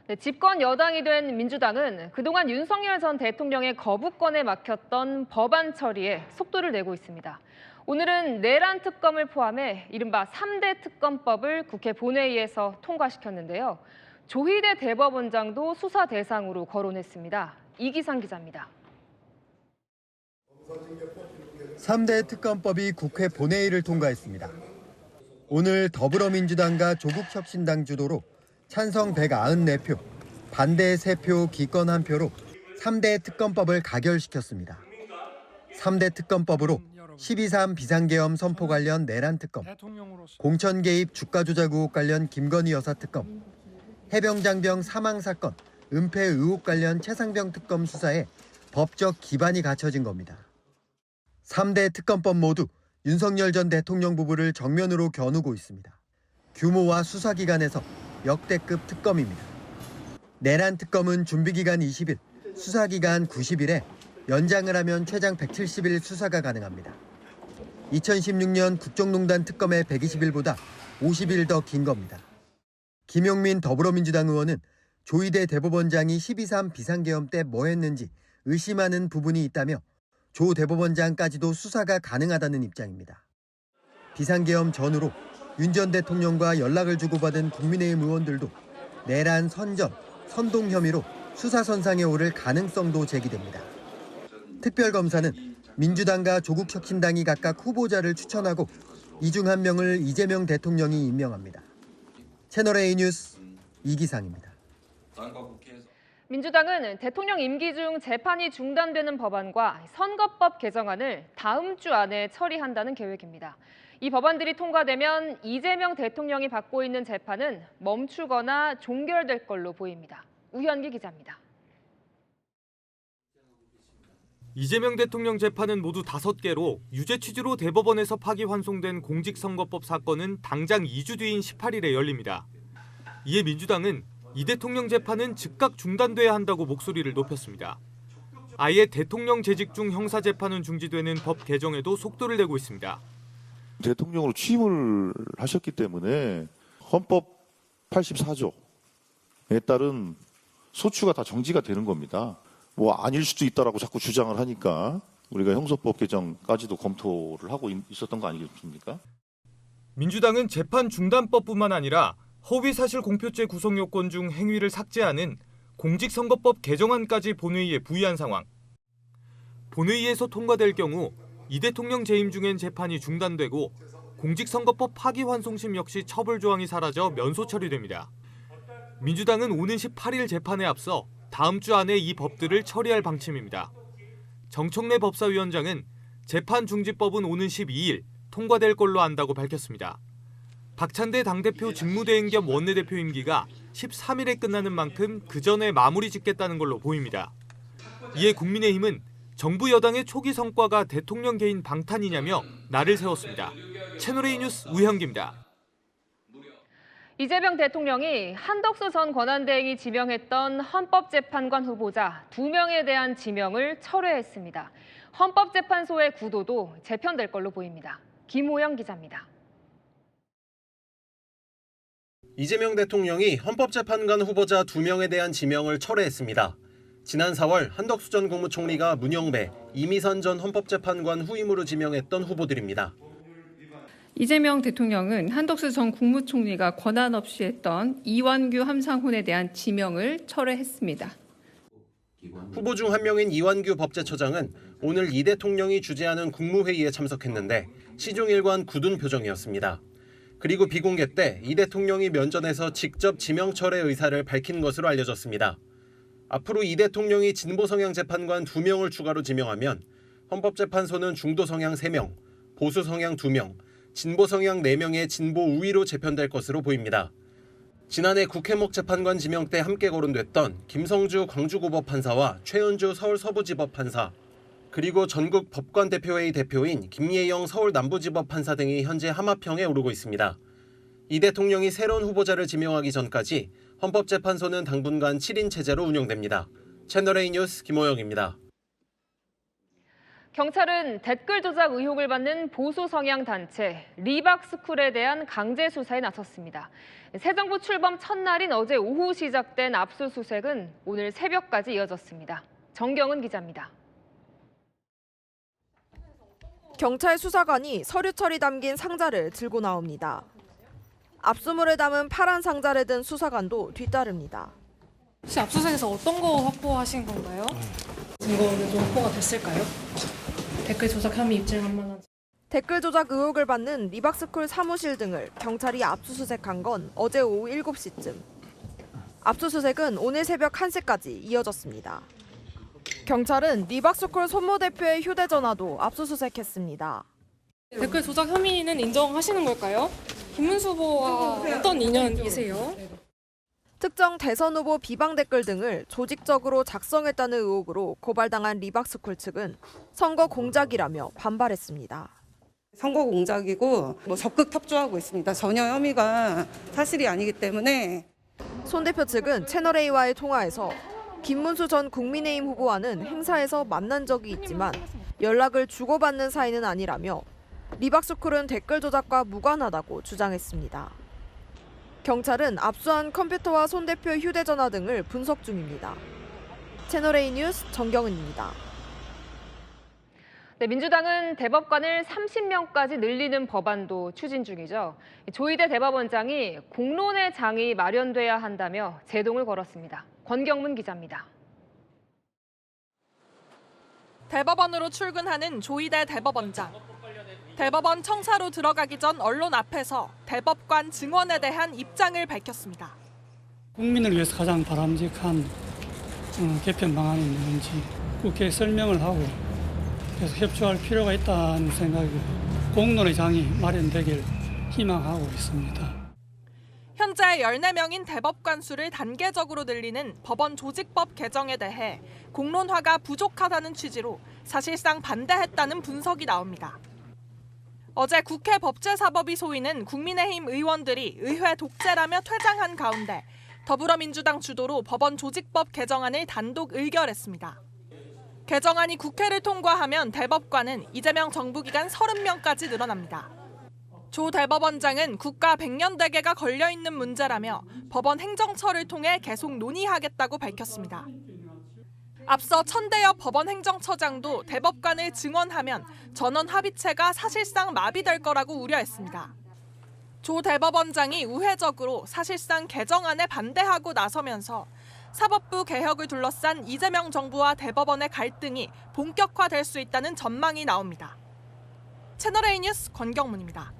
네, 집권 여당이 된 민주당은 그동안 윤석열 전 대통령의 거부권에 막혔던 법안 처리에 속도를 내고 있습니다. 오늘은 내란 특검을 포함해 이른바 3대 특검법을 국회 본회의에서 통과시켰는데요. 조희대 대법원장도 수사 대상으로 거론했습니다. 이기상 기자입니다. 3대 특검법이 국회 본회의를 통과했습니다. 오늘 더불어민주당과 조국혁신당 주도로 찬성 194표, 반대 3표, 기권 1표로 3대 특검법을 가결시켰습니다. 3대 특검법으로 12.3 비상계엄 선포 관련 내란 특검, 공천 개입 주가 조작 의혹 관련 김건희 여사 특검, 해병장병 사망 사건, 은폐 의혹 관련 최상병 특검 수사에 법적 기반이 갖춰진 겁니다. 3대 특검법 모두 윤석열 전 대통령 부부를 정면으로 겨누고 있습니다. 규모와 수사 기간에서 역대급 특검입니다. 내란 특검은 준비기간 20일, 수사기간 90일에 연장을 하면 최장 170일 수사가 가능합니다. 2016년 국정농단 특검의 120일보다 50일 더 긴 겁니다. 김용민 더불어민주당 의원은 조희대 대법원장이 12.3 비상계엄 때 뭐 했는지 의심하는 부분이 있다며 조 대법원장까지도 수사가 가능하다는 입장입니다. 비상계엄 전후로 윤 전 대통령과 연락을 주고받은 국민의힘 의원들도 내란 선전, 선동 혐의로 수사선상에 오를 가능성도 제기됩니다. 특별검사는 민주당과 조국혁신당이 각각 후보자를 추천하고 이 중 한 명을 이재명 대통령이 임명합니다. 채널A 뉴스 이기상입니다. 민주당은 대통령 임기 중 재판이 중단되는 법안과 선거법 개정안을 다음 주 안에 처리한다는 계획입니다. 이 법안들이 통과되면 이재명 대통령이 받고 있는 재판은 멈추거나 종결될 걸로 보입니다. 우현기 기자입니다. 이재명 대통령 재판은 모두 5개로 유죄 취지로 대법원에서 파기환송된 공직선거법 사건은 당장 2주 뒤인 18일에 열립니다. 이에 민주당은 이 대통령 재판은 즉각 중단돼야 한다고 목소리를 높였습니다. 아예 대통령 재직 중 형사재판은 중지되는 법 개정에도 속도를 내고 있습니다. 대통령으로 취임을 하셨기 때문에 헌법 84조에 따른 소추가 다 정지가 되는 겁니다. 뭐 아닐 수도 있다라고 자꾸 주장을 하니까 우리가 형사법 개정까지도 검토를 하고 있었던 거 아니겠습니까? 민주당은 재판 중단법뿐만 아니라 허위사실 공표죄 구성 요건 중 행위를 삭제하는 공직선거법 개정안까지 본회의에 부의한 상황. 본회의에서 통과될 경우 이 대통령 재임 중엔 재판이 중단되고 공직선거법 파기환송심 역시 처벌 조항이 사라져 면소 처리됩니다. 민주당은 오는 18일 재판에 앞서 다음 주 안에 이 법들을 처리할 방침입니다. 정청래 법사위원장은 재판 중지법은 오는 12일 통과될 걸로 안다고 밝혔습니다. 박찬대 당대표 직무대행 겸 원내대표 임기가 13일에 끝나는 만큼 그 전에 마무리 짓겠다는 걸로 보입니다. 이에 국민의힘은 정부 여당의 초기 성과가 대통령 개인 방탄이냐며 날을 세웠습니다. 채널A 뉴스 우현기입니다. 이재명 대통령이 한덕수 전 권한대행이 지명했던 헌법재판관 후보자 2명에 대한 지명을 철회했습니다. 헌법재판소의 구도도 재편될 걸로 보입니다. 김호영 기자입니다. 이재명 대통령이 헌법재판관 후보자 2명에 대한 지명을 철회했습니다. 지난 4월 한덕수 전 국무총리가 문영배, 이미선 전 헌법재판관 후임으로 지명했던 후보들입니다. 이재명 대통령은 한덕수 전 국무총리가 권한 없이 했던 이완규 함상훈에 대한 지명을 철회했습니다. 후보 중 한 명인 이완규 법제처장은 오늘 이 대통령이 주재하는 국무회의에 참석했는데 시종일관 굳은 표정이었습니다. 그리고 비공개 때 이 대통령이 면전에서 직접 지명 철회 의사를 밝힌 것으로 알려졌습니다. 앞으로 이 대통령이 진보 성향 재판관 2명을 추가로 지명하면 헌법재판소는 중도 성향 3명, 보수 성향 2명, 진보 성향 4명의 진보 우위로 재편될 것으로 보입니다. 지난해 국회목 재판관 지명 때 함께 거론됐던 김성주 광주고법 판사와 최은주 서울 서부지법 판사, 그리고 전국 법관대표회의 대표인 김예영 서울 남부지법 판사 등이 현재 하마평에 오르고 있습니다. 이 대통령이 새로운 후보자를 지명하기 전까지 헌법재판소는 당분간 7인 체제로 운영됩니다. 채널A 뉴스 김호영입니다. 경찰은 댓글 조작 의혹을 받는 보수 성향 단체 리박스쿨에 대한 강제 수사에 나섰습니다. 새 정부 출범 첫날인 어제 오후 시작된 압수수색은 오늘 새벽까지 이어졌습니다. 정경은 기자입니다. 경찰 수사관이 서류철이 담긴 상자를 들고 나옵니다. 압수물을 담은 파란 상자를 든 수사관도 뒤따릅니다. 혹시 압수수색에서 어떤 거 확보하신 건가요? 증거는 좀 확보가 됐을까요? 댓글 조작 혐의 입증한 만한. 댓글 조작 의혹을 받는 리박스쿨 사무실 등을 경찰이 압수수색한 건 어제 오후 7시쯤. 압수수색은 오늘 새벽 1시까지 이어졌습니다. 경찰은 리박스쿨 손모 대표의 휴대전화도 압수수색했습니다. 댓글 조작 혐의는 인정하시는 걸까요? 김문수 후보와 어떤 인연이세요? 특정 대선 후보 비방 댓글 등을 조직적으로 작성했다는 의혹으로 고발당한 리박스쿨 측은 선거 공작이라며 반발했습니다. 선거 공작이고 적극 협조하고 있습니다. 전혀 혐의가 사실이 아니기 때문에. 손 대표 측은 채널A와의 통화에서 김문수 전 국민의힘 후보와는 행사에서 만난 적이 있지만 연락을 주고받는 사이는 아니라며 리박스쿨은 댓글 조작과 무관하다고 주장했습니다. 경찰은 압수한 컴퓨터와 손 대표 휴대전화 등을 분석 중입니다. 채널A 뉴스 정경은입니다. 네, 민주당은 대법관을 30명까지 늘리는 법안도 추진 중이죠. 조희대 대법원장이 공론의 장이 마련돼야 한다며 제동을 걸었습니다. 권경문 기자입니다. 대법원으로 출근하는 조희대 대법원장. 대법원 청사로 들어가기 전 언론 앞에서 대법관 증언에 대한 입장을 밝혔습니다. 국민을 위해서 가장 바람직한 개편 방안이 있는지 국회에 설명을 하고 계속 협조할 필요가 있다는 생각이 공론의 장이 마련되길 희망하고 있습니다. 현재 14명인 대법관 수를 단계적으로 늘리는 법원 조직법 개정에 대해 공론화가 부족하다는 취지로 사실상 반대했다는 분석이 나옵니다. 어제 국회 법제사법위 소위는 국민의힘 의원들이 의회 독재라며 퇴장한 가운데 더불어민주당 주도로 법원 조직법 개정안을 단독 의결했습니다. 개정안이 국회를 통과하면 대법관은 이재명 정부 기간 30명까지 늘어납니다. 조 대법원장은 국가 100년 대계가 걸려있는 문제라며 법원 행정처를 통해 계속 논의하겠다고 밝혔습니다. 앞서 천대엽 법원 행정처장도 대법관을 증언하면 전원 합의체가 사실상 마비될 거라고 우려했습니다. 조 대법원장이 우회적으로 사실상 개정안에 반대하고 나서면서 사법부 개혁을 둘러싼 이재명 정부와 대법원의 갈등이 본격화될 수 있다는 전망이 나옵니다. 채널A 뉴스 권경문입니다.